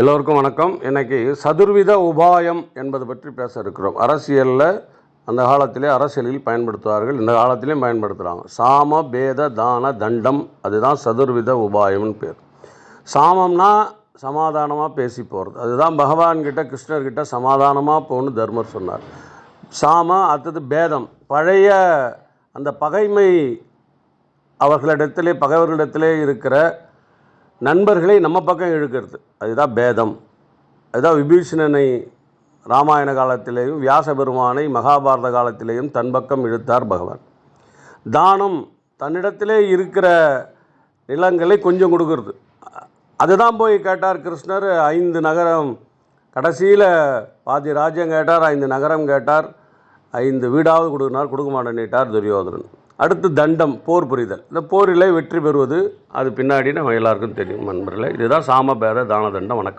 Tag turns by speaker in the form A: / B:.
A: எல்லோருக்கும் வணக்கம். இன்னைக்கு சதுர்வித உபாயம் என்பது பற்றி பேச இருக்கிறோம். அரசியலில் அந்த காலத்திலே அரசியலில் பயன்படுத்துவார்கள், இந்த காலத்திலையும் பயன்படுத்துகிறாங்க. சாம பேத தான தண்டம், அதுதான் சதுர்வித உபாயம்னு பேர். சாமம்னா சமாதானமாக பேசி போகிறது, அதுதான் பகவான்கிட்ட கிருஷ்ணர்கிட்ட சமாதானமாக போகணும்னு தர்மர் சொன்னார். சாம அடுத்தது பேதம், பழைய அந்த பகைமை பகைவர்களிடத்திலே இருக்கிற நண்பர்களை நம்ம பக்கம் இழுக்கிறது, அதுதான் பேதம். அதுதான் விபீஷணனை ராமாயண காலத்திலேயும் வியாச பெருமானை மகாபாரத காலத்திலேயும் தன் பக்கம் இழுத்தார் பகவான். தானம், தன்னிடத்திலே இருக்கிற நிலங்களை கொஞ்சம் கொடுக்கறது, அதுதான் போய் கேட்டார் கிருஷ்ணர். 5 நகரம், கடைசியில் பாதி ராஜ்யம் கேட்டார், 5 நகரம் கேட்டார், 5 வீடாவது கொடுக்க மாட்டேன்னிட்டார் துரியோதனன். அடுத்து தண்டம், போர் புரிதல். இந்த போரில் வெற்றி பெறுவது, அது பின்னாடி நம்ம எல்லாருக்கும் தெரியும் நண்பர்களே. இதுதான் சாம பேத தான தண்டம். வணக்கம்.